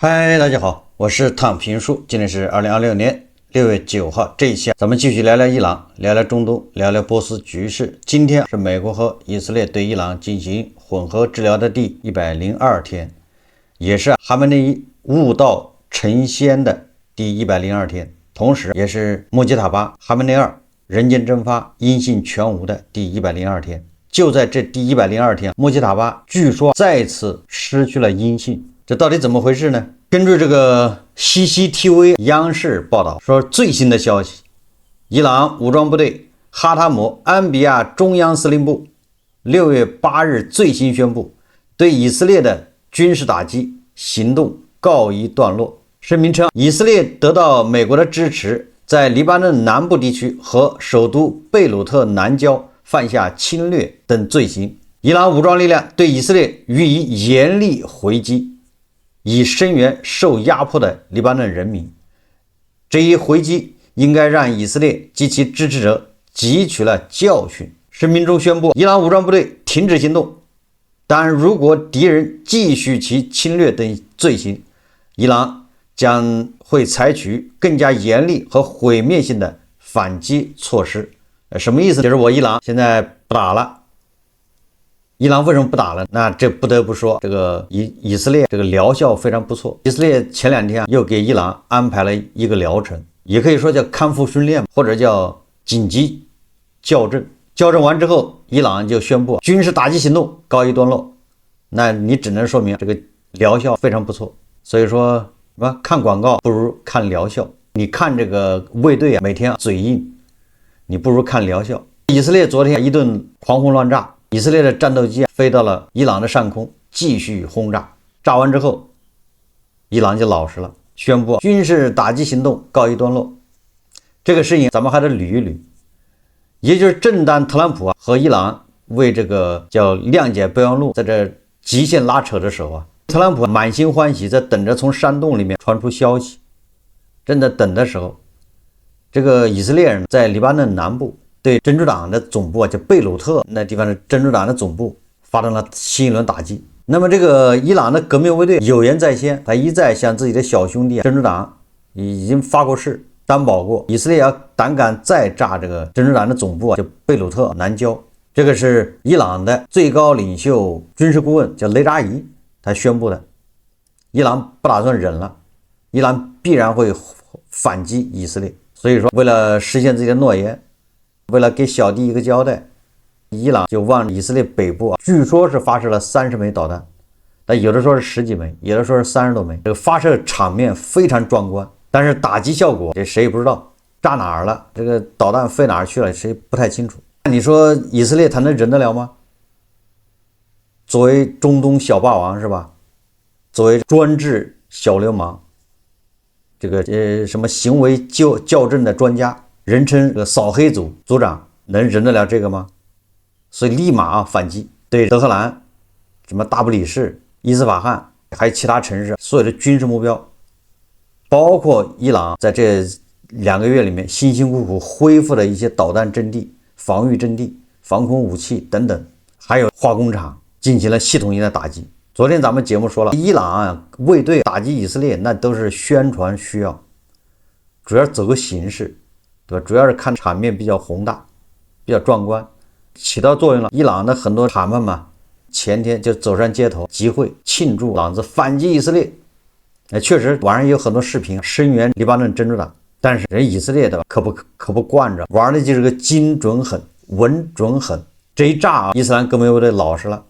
嗨，大家好，我是躺平叔，今天是2026年6月9号，这一期咱们继续聊聊伊朗，聊聊中东，聊聊波斯局势。今天是美国和以色列对伊朗进行混合治疗的第102天，也是哈梅内伊悟道成仙的第102天，同时也是穆吉塔巴哈梅内尔人间蒸发音信全无的第102天。就在这第102天，穆吉塔巴据说再次失去了音信，这到底怎么回事呢？根据这个 CCTV 央视报道说，最新的消息，伊朗武装部队哈塔姆安比亚中央司令部6月8日最新宣布，对以色列的军事打击行动告一段落。声明称，以色列得到美国的支持，在黎巴嫩南部地区和首都贝鲁特南郊犯下侵略等罪行，伊朗武装力量对以色列予以严厉回击，以声援受压迫的黎巴嫩人民。这一回击应该让以色列及其支持者汲取了教训。声明中宣布，伊朗武装部队停止行动，但如果敌人继续其侵略等罪行，伊朗将会采取更加严厉和毁灭性的反击措施。什么意思？就是我伊朗现在不打了。伊朗为什么不打了？那这不得不说，这个以色列这个疗效非常不错。以色列前2天又给伊朗安排了一个疗程，也可以说叫康复训练，或者叫紧急校正。校正完之后，伊朗就宣布军事打击行动告一段落。那你只能说明这个疗效非常不错。所以说什么看广告不如看疗效。你看这个卫队每天嘴硬，你不如看疗效。以色列昨天一顿狂轰乱炸，以色列的战斗机飞到了伊朗的上空，继续轰炸。炸完之后，伊朗就老实了，宣布军事打击行动告一段落。这个事情咱们还得捋一捋，也就是正当特朗普和伊朗为这个叫谅解备忘录在这极限拉扯的时候特朗普满心欢喜在等着从山洞里面传出消息。正在等的时候，这个以色列人在黎巴嫩南部对真主党的总部叫贝鲁特那地方的真主党的总部发动了新一轮打击。那么这个伊朗的革命卫队有言在先，他一再向自己的小兄弟真主党已经发过誓，担保过以色列要胆敢再炸这个真主党的总部就贝鲁特南郊。这个是伊朗的最高领袖军事顾问叫雷扎伊他宣布的。伊朗不打算忍了，伊朗必然会反击以色列。所以说为了实现自己的诺言，为了给小弟一个交代，伊朗就往以色列北部据说是发射了30枚导弹，但有的说是10几枚，有的说是30多枚。这个发射场面非常壮观，但是打击效果这谁也不知道，炸哪儿了，这个导弹飞哪儿去了谁不太清楚。你说以色列他能忍得了吗？作为中东小霸王是吧，作为专制小流氓，这个什么行为校正的专家，人称这个扫黑组组长，能忍得了这个吗？所以立马反击，对德黑兰、什么大不里士、伊斯法罕还有其他城市所有的军事目标，包括伊朗在这2个月里面辛辛苦苦恢复的一些导弹阵地、防御阵地、防空武器等等，还有化工厂进行了系统性的打击。昨天咱们节目说了，伊朗卫队打击以色列那都是宣传需要，主要走个形式，对吧？主要是看场面比较宏大，比较壮观，起到作用了。伊朗的很多塔们嘛，前天就走上街头集会庆祝朗子反击以色列。确实网上也有很多视频声援黎巴嫩真主党，但是人以色列的可不惯着，玩的就是个精准狠、稳准狠。这一炸伊斯兰革命卫队老实了，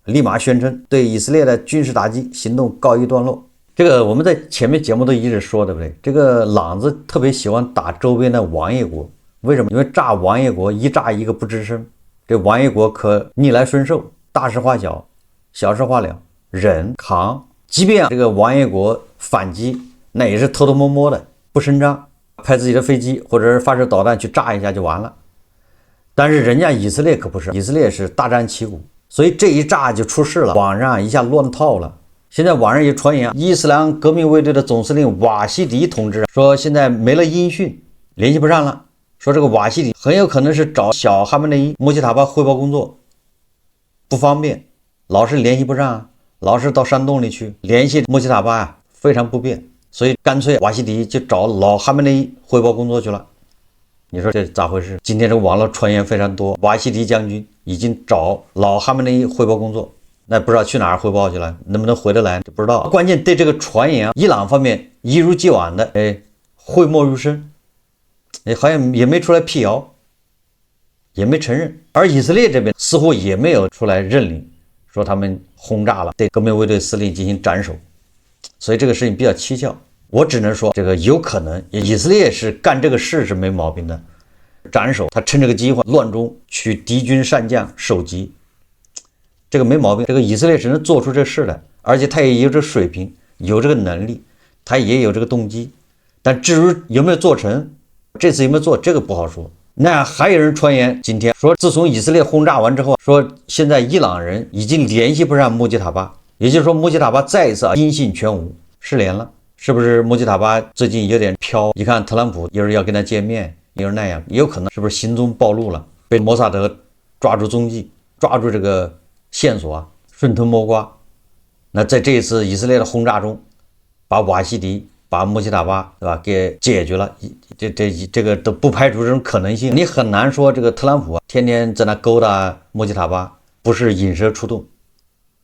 立马宣称对以色列的军事打击行动告一段落。这个我们在前面节目都一直说，对不对？这个朗子特别喜欢打周边的王爷国，为什么？因为炸王爷国一炸一个不吱声，这王爷国可逆来顺受，大事化小，小事化了，忍扛。即便这个王爷国反击，那也是偷偷摸摸的，不声张，派自己的飞机或者是发射导弹去炸一下就完了。但是人家以色列可不是，以色列是大张旗鼓，所以这一炸就出事了，网上一下乱套了。现在网上也传言，伊斯兰革命卫队的总司令瓦西迪同志说现在没了音讯，联系不上了，说这个瓦西迪很有可能是找小哈梅内伊穆吉塔巴汇报工作不方便，老是联系不上，老是到山洞里去联系穆吉塔巴非常不便，所以干脆瓦西迪就找老哈梅内伊汇报工作去了。你说这咋回事？今天这个网络传言非常多，瓦西迪将军已经找老哈梅内伊汇报工作，那不知道去哪儿汇报去了，能不能回得来不知道。关键对这个传言，伊朗方面一如既往的讳莫如深，好像也没出来辟谣，也没承认。而以色列这边似乎也没有出来认领，说他们轰炸了，对革命卫队司令进行斩首，所以这个事情比较蹊跷。我只能说，这个有可能以色列是干这个事是没毛病的，斩首，他趁这个机会乱中取敌军善将首级，这个没毛病。这个以色列只能做出这事来，而且他也有这水平，有这个能力，他也有这个动机。但至于有没有做成，这次有没有做，这个不好说。那还有人传言，今天说自从以色列轰炸完之后，说现在伊朗人已经联系不上穆吉塔巴，也就是说穆吉塔巴再一次音信全无，失联了。是不是穆吉塔巴最近有点飘？一看特朗普有人要跟他见面，有人那样，也有可能是不是行踪暴露了，被摩萨德抓住踪迹，抓住这个线索啊，顺藤摸瓜。那在这一次以色列的轰炸中，把瓦西迪、把穆吉塔巴，对吧，给解决了。这个都不排除这种可能性。你很难说这个特朗普啊，天天在那勾搭穆吉塔巴，不是引蛇出洞。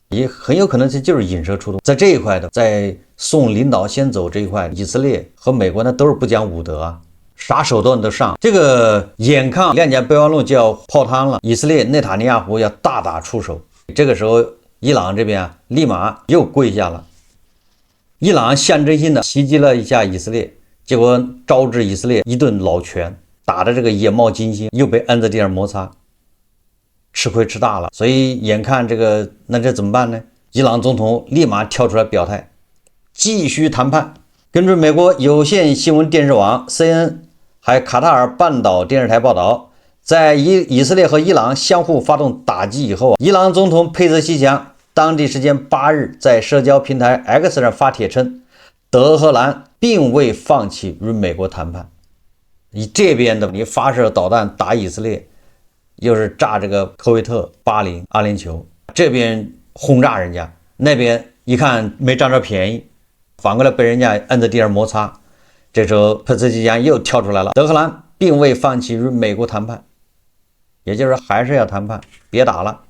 也很有可能就是引蛇出洞。在这一块的，在送领导先走这一块，以色列和美国呢都是不讲武德啊，啥手段都上。这个眼看亮甲备忘录就要泡汤了，以色列内塔尼亚胡要大打出手。这个时候，伊朗这边立马又跪下了。伊朗象征性的袭击了一下以色列，结果招致以色列一顿老拳，打的这个眼冒金星，又被摁在地上摩擦。吃亏吃大了，所以眼看这个，那这怎么办呢？伊朗总统立马跳出来表态，继续谈判。根据美国有线新闻电视网 CNN 还有卡塔尔半岛电视台报道，在以色列和伊朗相互发动打击以后，伊朗总统佩泽西强当地时间8日在社交平台 X 上发帖称，德黑兰并未放弃与美国谈判。你这边的你发射导弹打以色列，又是炸这个科威特、巴林、阿联酋，这边轰炸人家，那边一看没占着便宜，反过来被人家摁在地上摩擦。这时候佩泽西强又跳出来了，德黑兰并未放弃与美国谈判，也就是还是要谈判，别打了。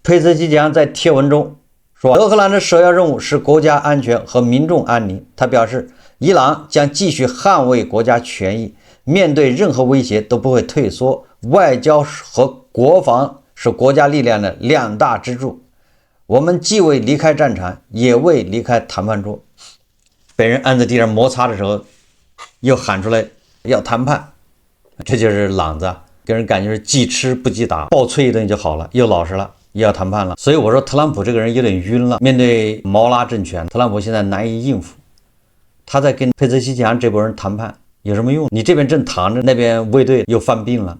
佩泽西强在帖文中说，德黑兰的首要任务是国家安全和民众安宁。他表示，伊朗将继续捍卫国家权益，面对任何威胁都不会退缩。外交和国防是国家力量的两大支柱，我们既未离开战场，也未离开谈判桌。被人按在地上摩擦的时候，又喊出来要谈判，这就是朗子，给人感觉是既吃不记打，暴催一顿就好了，又老实了，又要谈判了。所以我说特朗普这个人有点晕了，面对毛拉政权，特朗普现在难以应付。他在跟佩泽西强这波人谈判有什么用？你这边正躺着，那边卫队又犯病了，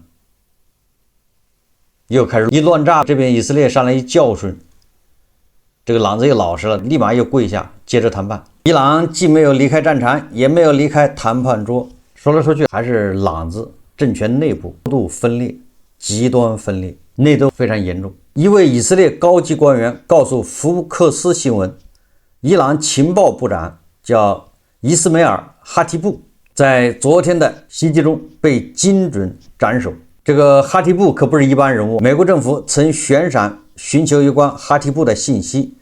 又开始一乱炸，这边以色列上来一教训，这个朗子又老实了，立马又跪下接着谈判。伊朗既没有离开战场，也没有离开谈判桌，说来说去还是朗子政权内部高度分裂，极端分裂，内斗非常严重。一位以色列高级官员告诉福克斯新闻，伊朗情报部长叫伊斯梅尔·哈提布，在昨天的袭击中被精准斩首。这个哈提布可不是一般人物，美国政府曾悬赏寻求有关哈提布的信息，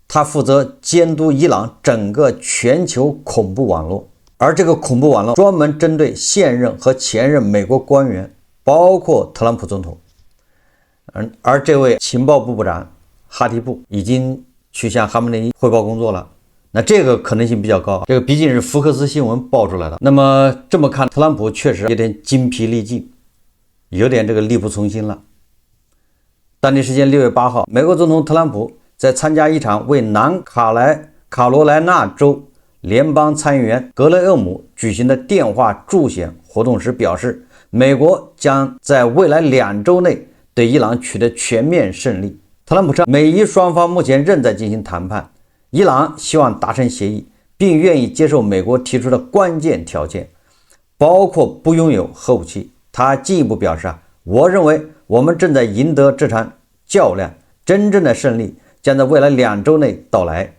他负责监督伊朗整个全球恐怖网络，而这个恐怖网络专门针对现任和前任美国官员，包括特朗普总统。而这位情报部部长哈提布已经去向哈梅内伊汇报工作了，那这个可能性比较高，这个毕竟是福克斯新闻爆出来的。那么这么看，特朗普确实有点精疲力尽，有点这个力不从心了。当地时间6月8号，美国总统特朗普在参加一场为南卡罗来纳州联邦参议员格雷厄姆举行的电话助选活动时表示，美国将在未来2周内对伊朗取得全面胜利。特朗普称，美伊双方目前正在进行谈判，伊朗希望达成协议，并愿意接受美国提出的关键条件，包括不拥有核武器。他进一步表示，我认为我们正在赢得这场较量，真正的胜利将在未来2周内到来。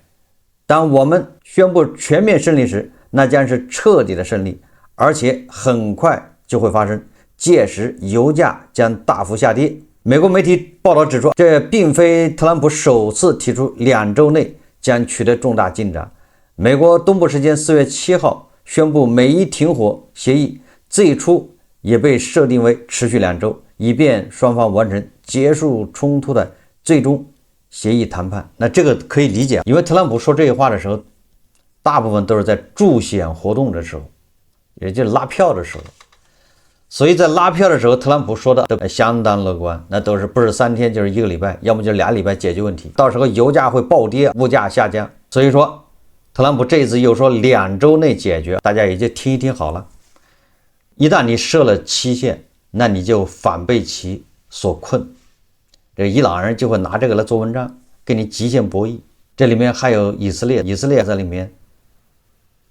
当我们宣布全面胜利时，那将是彻底的胜利，而且很快就会发生，届时油价将大幅下跌。美国媒体报道指出，这并非特朗普首次提出2周内将取得重大进展。美国东部时间4月7号宣布美伊停火协议，最初也被设定为持续2周，以便双方完成结束冲突的最终协议谈判。那这个可以理解，因为特朗普说这些话的时候，大部分都是在助选活动的时候，也就是拉票的时候。所以在拉票的时候，特朗普说的都相当乐观，那都是不是3天就是1个礼拜，要么就是2礼拜解决问题，到时候油价会暴跌，物价下降。所以说特朗普这一次又说2周内解决，大家也就听一听好了。一旦你设了期限，那你就反被其所困，这伊朗人就会拿这个来做文章，跟你极限博弈。这里面还有以色列在里面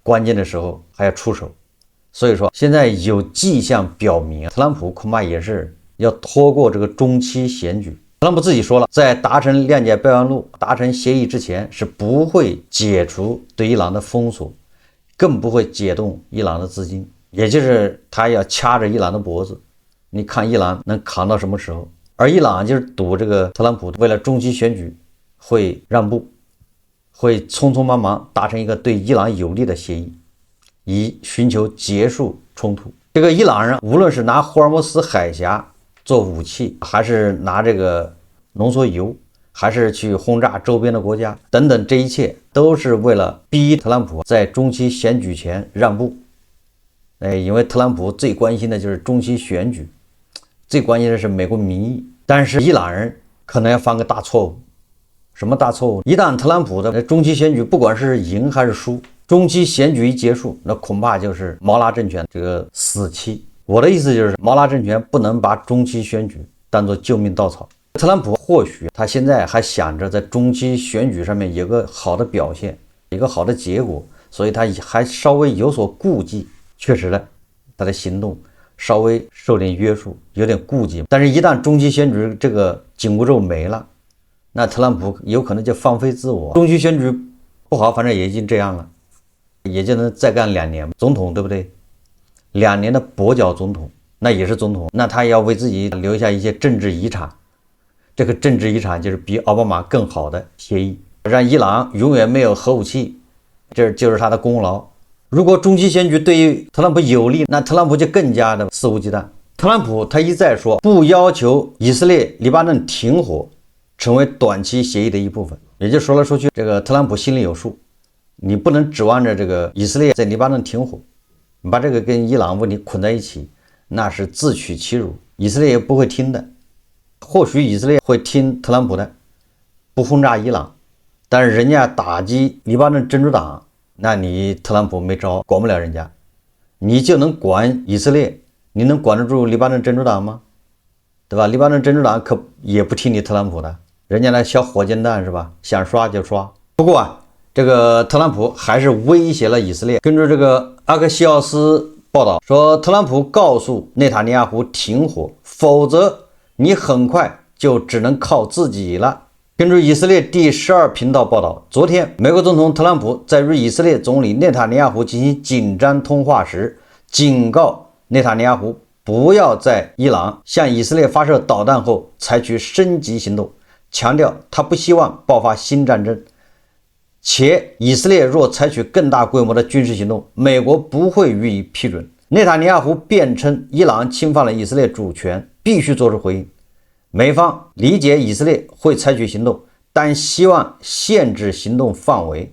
关键的时候还要出手。所以说现在有迹象表明，特朗普恐怕也是要拖过这个中期选举。特朗普自己说了，在达成谅解备忘录、达成协议之前，是不会解除对伊朗的封锁，更不会解冻伊朗的资金，也就是他要掐着伊朗的脖子，你看伊朗能扛到什么时候。而伊朗就是赌这个特朗普为了中期选举会让步，会匆匆忙忙达成一个对伊朗有利的协议，以寻求结束冲突。这个伊朗人无论是拿霍尔木斯海峡做武器，还是拿这个浓缩铀，还是去轰炸周边的国家等等，这一切都是为了逼特朗普在中期选举前让步。因为特朗普最关心的就是中期选举，最关心的是美国民意。但是伊朗人可能要犯个大错误。什么大错误？一旦特朗普的中期选举不管是赢还是输，中期选举一结束，那恐怕就是毛拉政权这个死期。我的意思就是毛拉政权不能把中期选举当作救命稻草。特朗普或许他现在还想着在中期选举上面有个好的表现，一个好的结果，所以他还稍微有所顾忌。确实呢，他的行动稍微受点约束，有点顾忌。但是一旦中期选举这个紧箍咒没了，那特朗普有可能就放飞自我。中期选举不好，反正也已经这样了，也就能再干2年总统，对不对？2年的跛脚总统，那也是总统，那他也要为自己留下一些政治遗产。这个政治遗产就是比奥巴马更好的协议，让伊朗永远没有核武器，这就是他的功劳。如果中期选举对于特朗普有利，那特朗普就更加的肆无忌惮。特朗普他一再说不要求以色列黎巴嫩停火成为短期协议的一部分，也就说来说去，这个特朗普心里有数，你不能指望着这个以色列在黎巴嫩停火，你把这个跟伊朗问题捆在一起，那是自取其辱，以色列也不会听的。或许以色列会听特朗普的，不轰炸伊朗，但是人家打击黎巴嫩真主党，那你特朗普没招，管不了人家。你就能管以色列，你能管得住黎巴嫩真主党吗？对吧？黎巴嫩真主党可也不听你特朗普的，人家那小火箭弹是吧，想刷就刷。不过这个特朗普还是威胁了以色列。根据这个阿克西奥斯报道说，特朗普告诉内塔尼亚胡停火，否则你很快就只能靠自己了。根据以色列第12频道报道，昨天美国总统特朗普在与以色列总理内塔尼亚胡进行紧张通话时，警告内塔尼亚胡不要在伊朗向以色列发射导弹后采取升级行动，强调他不希望爆发新战争，且以色列若采取更大规模的军事行动，美国不会予以批准。内塔尼亚胡辩称伊朗侵犯了以色列主权，必须做出回应。美方理解以色列会采取行动，但希望限制行动范围。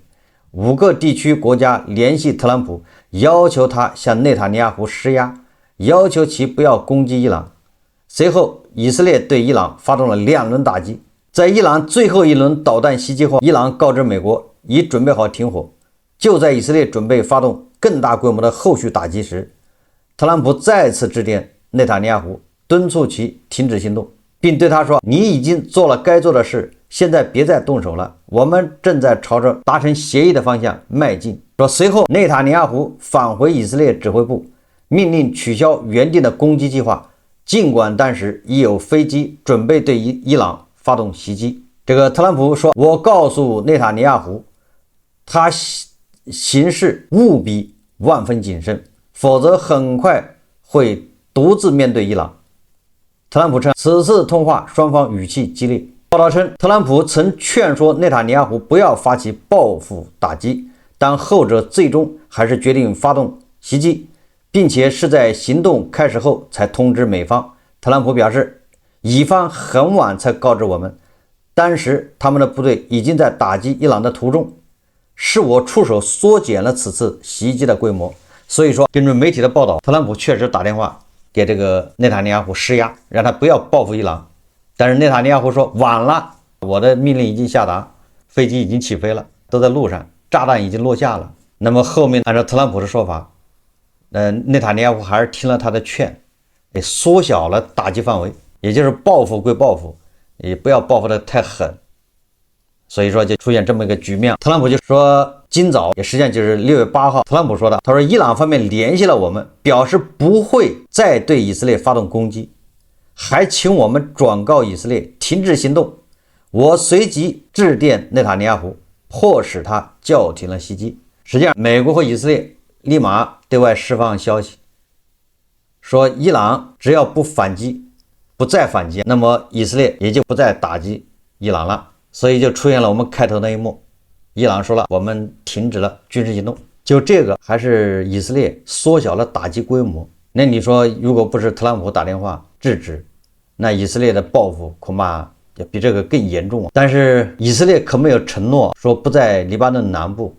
5个地区国家联系特朗普，要求他向内塔尼亚胡施压，要求其不要攻击伊朗。随后以色列对伊朗发动了2轮打击。在伊朗最后一轮导弹袭击后，伊朗告知美国已准备好停火。就在以色列准备发动更大规模的后续打击时，特朗普再次致电内塔尼亚胡，敦促其停止行动，并对他说，你已经做了该做的事，现在别再动手了，我们正在朝着达成协议的方向迈进。说随后内塔尼亚胡返回以色列指挥部，命令取消原定的攻击计划，尽管当时已有飞机准备对伊朗发动袭击。这个特朗普说，我告诉内塔尼亚胡，他行事务必万分谨慎，否则很快会独自面对伊朗。特朗普称，此次通话双方语气激烈。报道称，特朗普曾劝说内塔尼亚胡不要发起报复打击，但后者最终还是决定发动袭击，并且是在行动开始后才通知美方。特朗普表示，以方很晚才告知我们，当时他们的部队已经在打击伊朗的途中，是我出手缩减了此次袭击的规模。所以说，根据媒体的报道，特朗普确实打电话给这个内塔尼亚胡施压，让他不要报复伊朗。但是内塔尼亚胡说晚了，我的命令已经下达，飞机已经起飞了，都在路上，炸弹已经落下了。那么后面按照特朗普的说法，内塔尼亚胡还是听了他的劝，也缩小了打击范围，也就是报复归报复，也不要报复的太狠。所以说就出现这么一个局面。特朗普就说，今早也实际上就是6月8号，特朗普说的，他说伊朗方面联系了我们，表示不会再对以色列发动攻击，还请我们转告以色列停止行动。我随即致电内塔尼亚胡，迫使他叫停了袭击。实际上，美国和以色列立马对外释放消息，说伊朗只要不反击，不再反击，那么以色列也就不再打击伊朗了。所以就出现了我们开头那一幕，伊朗说了，我们停止了军事行动。就这个还是以色列缩小了打击规模。那你说，如果不是特朗普打电话制止，那以色列的报复恐怕也比这个更严重。但是以色列可没有承诺说不在黎巴嫩南部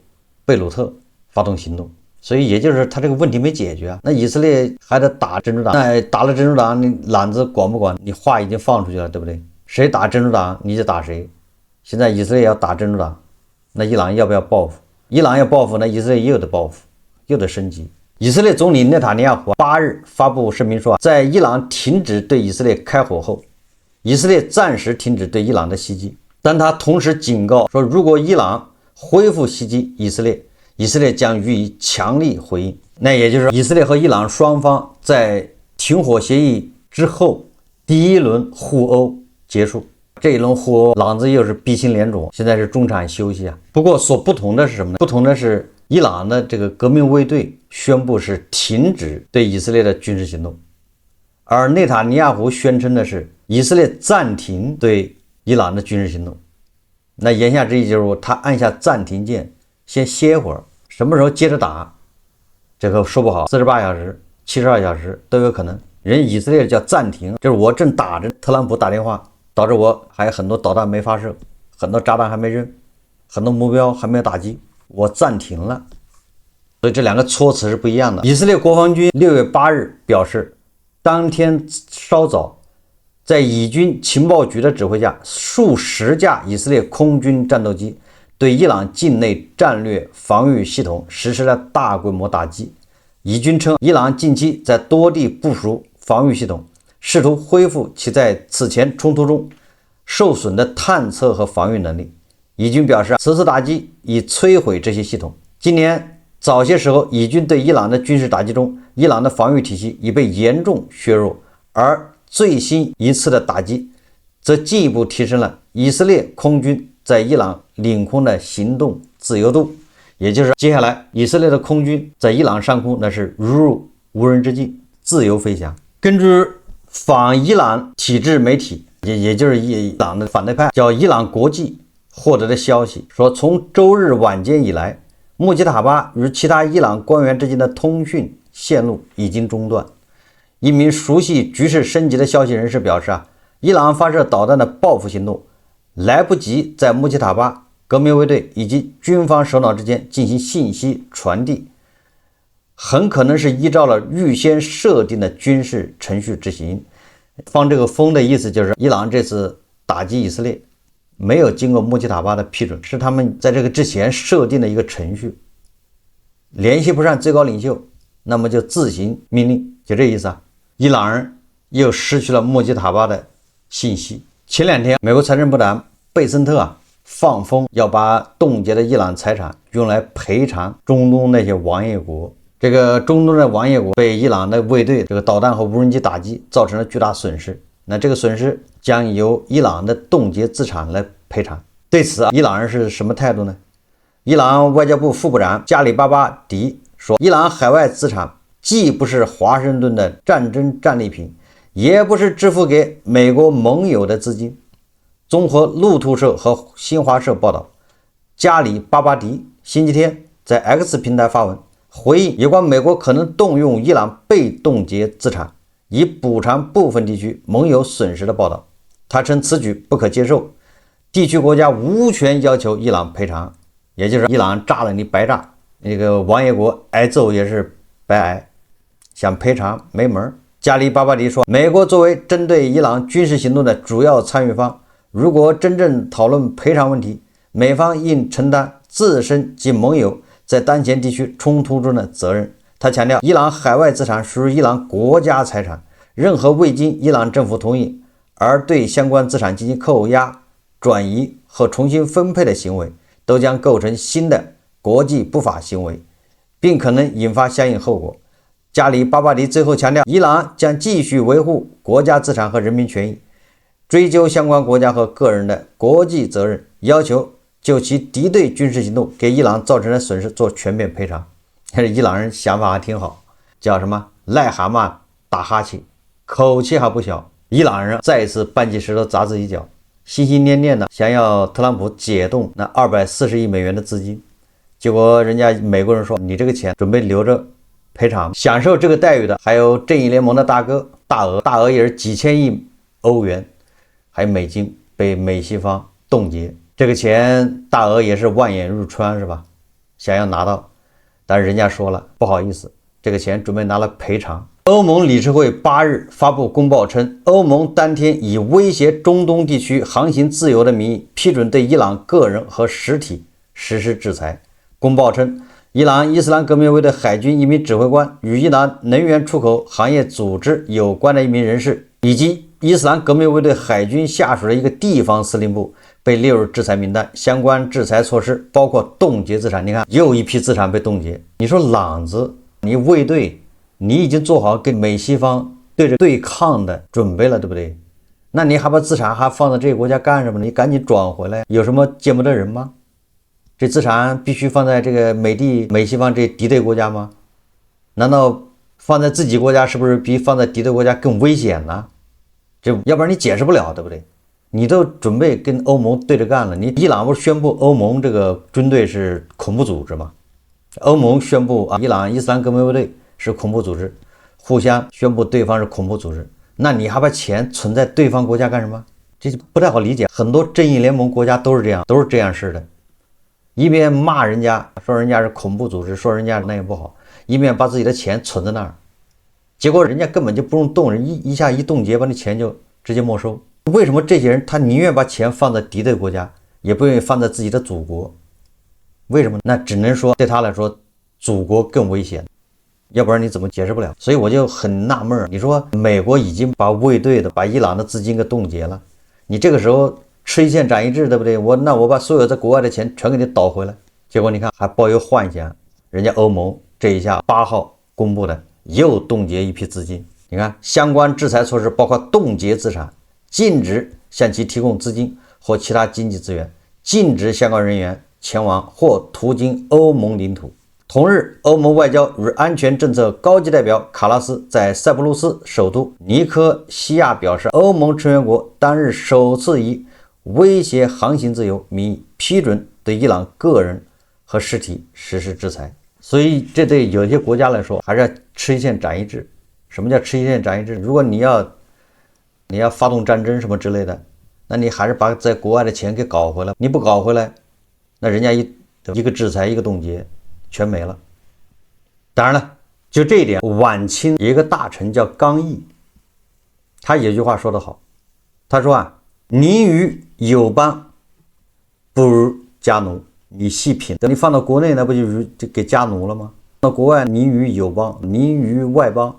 贝鲁特发动行动，所以也就是他这个问题没解决啊。那以色列还得打真主党，那打了真主党，你懒子管不管？你话已经放出去了，对不对？谁打真主党你就打谁。现在以色列要打真主党，那伊朗要不要报复？伊朗要报复，那以色列又得报复，又得升级。以色列总理内塔尼亚胡8日发布声明说，在伊朗停止对以色列开火后，以色列暂时停止对伊朗的袭击，但他同时警告说，如果伊朗恢复袭击以色列，以色列将予以强力回应。那也就是以色列和伊朗双方在停火协议之后第一轮互殴结束。这一轮互殴，朗子又是鼻青脸肿，现在是中场休息啊。不过所不同的是什么呢？不同的是，伊朗的这个革命卫队宣布是停止对以色列的军事行动，而内塔尼亚胡宣称的是以色列暂停对伊朗的军事行动。那言下之意就是他按下暂停键，先歇会儿，什么时候接着打，这个说不好，48小时、72小时都有可能。人以色列叫暂停，就是我正打着，特朗普打电话，导致我还有很多导弹没发射，很多炸弹还没扔，很多目标还没有打击，我暂停了。所以这两个措辞是不一样的。以色列国防军6月8日表示，当天稍早，在以军情报局的指挥下，数十架以色列空军战斗机对伊朗境内战略防御系统实施了大规模打击。以军称，伊朗近期在多地部署防御系统，试图恢复其在此前冲突中受损的探测和防御能力。以军表示，此次打击已摧毁这些系统。今年早些时候，以军对伊朗的军事打击中，伊朗的防御体系已被严重削弱，而最新一次的打击则进一步提升了以色列空军在伊朗领空的行动自由度。也就是接下来以色列的空军在伊朗上空那是如入无人之境，自由飞翔。根据反伊朗体制媒体，也就是伊朗的反对派叫伊朗国际获得的消息说，从周日晚间以来，穆吉塔巴与其他伊朗官员之间的通讯线路已经中断。一名熟悉局势升级的消息人士表示，伊朗发射导弹的报复行动来不及在穆吉塔巴、革命卫队以及军方首脑之间进行信息传递，很可能是依照了预先设定的军事程序执行。放这个风的意思就是，伊朗这次打击以色列没有经过穆吉塔巴的批准，是他们在这个之前设定的一个程序，联系不上最高领袖，那么就自行命令，就这意思啊。伊朗人又失去了穆吉塔巴的信息。前两天，美国财政部长贝森特放风要把冻结的伊朗财产用来赔偿中东那些王爷国。这个中东的王爷国被伊朗的卫队这个导弹和无人机打击，造成了巨大损失。那这个损失将由伊朗的冻结资产来赔偿。对此伊朗人是什么态度呢？伊朗外交部副部长加里巴巴迪说，伊朗海外资产既不是华盛顿的战争战利品，也不是支付给美国盟友的资金。综合路透社和新华社报道，加里巴巴迪星期天在 X 平台发文回应有关美国可能动用伊朗被冻结资产以补偿部分地区盟友损失的报道。他称此举不可接受，地区国家无权要求伊朗赔偿，也就是伊朗炸了你白炸，那个王爷国挨揍也是白挨，想赔偿没门。加里巴巴迪说，美国作为针对伊朗军事行动的主要参与方，如果真正讨论赔偿问题，美方应承担自身及盟友在当前地区冲突中的责任。他强调，伊朗海外资产属于伊朗国家财产，任何未经伊朗政府同意而对相关资产进行扣押、转移和重新分配的行为，都将构成新的国际不法行为，并可能引发相应后果。加里巴巴迪最后强调，伊朗将继续维护国家资产和人民权益，追究相关国家和个人的国际责任，要求就其敌对军事行动给伊朗造成的损失做全面赔偿。伊朗人想法还挺好，叫什么癞蛤蟆打哈欠，口气还不小。伊朗人再一次搬起石头砸自己脚，心心念念的想要特朗普解冻那240亿美元的资金，结果人家美国人说，你这个钱准备留着赔偿。享受这个待遇的还有正义联盟的大哥大俄也是几千亿欧元还有美金被美西方冻结，这个钱大俄也是望眼入川是吧，想要拿到，但是人家说了不好意思，这个钱准备拿来赔偿。欧盟理事会8日发布公报称，欧盟当天以威胁中东地区航行自由的名义批准对伊朗个人和实体实施制裁。公报称，伊朗伊斯兰革命卫队海军一名指挥官与伊朗能源出口行业组织有关的一名人士，以及伊斯兰革命卫队海军下属的一个地方司令部被列入制裁名单。相关制裁措施包括冻结资产，你看又一批资产被冻结。你说朗子，你卫队你已经做好跟美西方对抗的准备了，对不对？那你还把资产还放在这个国家干什么呢？你赶紧转回来，有什么见不得人吗？这资产必须放在这个美西方这敌对国家吗？难道放在自己国家是不是比放在敌对国家更危险呢？这要不然你解释不了，对不对？你都准备跟欧盟对着干了，你伊朗不是宣布欧盟这个军队是恐怖组织吗？欧盟宣布伊朗伊斯兰革命卫队是恐怖组织，互相宣布对方是恐怖组织，那你还把钱存在对方国家干什么？这就不太好理解。很多正义联盟国家都是这样式的，一边骂人家说人家是恐怖组织，说人家那也不好，一边把自己的钱存在那儿，结果人家根本就不用动，一下一冻结，把你钱就直接没收。为什么这些人他宁愿把钱放在敌对国家，也不愿意放在自己的祖国？为什么？那只能说对他来说祖国更危险，要不然你怎么解释不了？所以我就很纳闷，你说美国已经把卫队的把伊朗的资金给冻结了，你这个时候吃一堑长一智，对不对？我把所有在国外的钱全给你倒回来，结果你看还抱有幻想，人家欧盟这一下8号公布的又冻结一批资金。你看相关制裁措施包括冻结资产，禁止向其提供资金或其他经济资源，禁止相关人员前往或途经欧盟领土。同日，欧盟外交与安全政策高级代表卡拉斯在塞浦路斯首都尼科西亚表示，欧盟成员国当日首次以威胁航行自由名义批准对伊朗个人和实体实施制裁。所以这对有些国家来说还是要吃一堑长一智。什么叫吃一堑长一智？如果你要发动战争什么之类的，那你还是把在国外的钱给搞回来。你不搞回来，那人家一个制裁一个冻结全没了。当然了，就这一点，晚清有一个大臣叫刚毅，他有句话说得好，他说宁于友邦，不如家奴。你细品，等你放到国内，那不就给家奴了吗？到国外，宁于友邦，宁于外邦，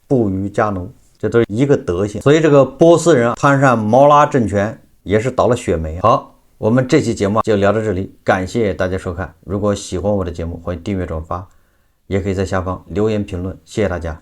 不如家奴，这都是一个德行。所以这个波斯人攀上毛拉政权，也是倒了血霉。好，我们这期节目就聊到这里，感谢大家收看。如果喜欢我的节目，欢迎订阅转发，也可以在下方留言评论，谢谢大家。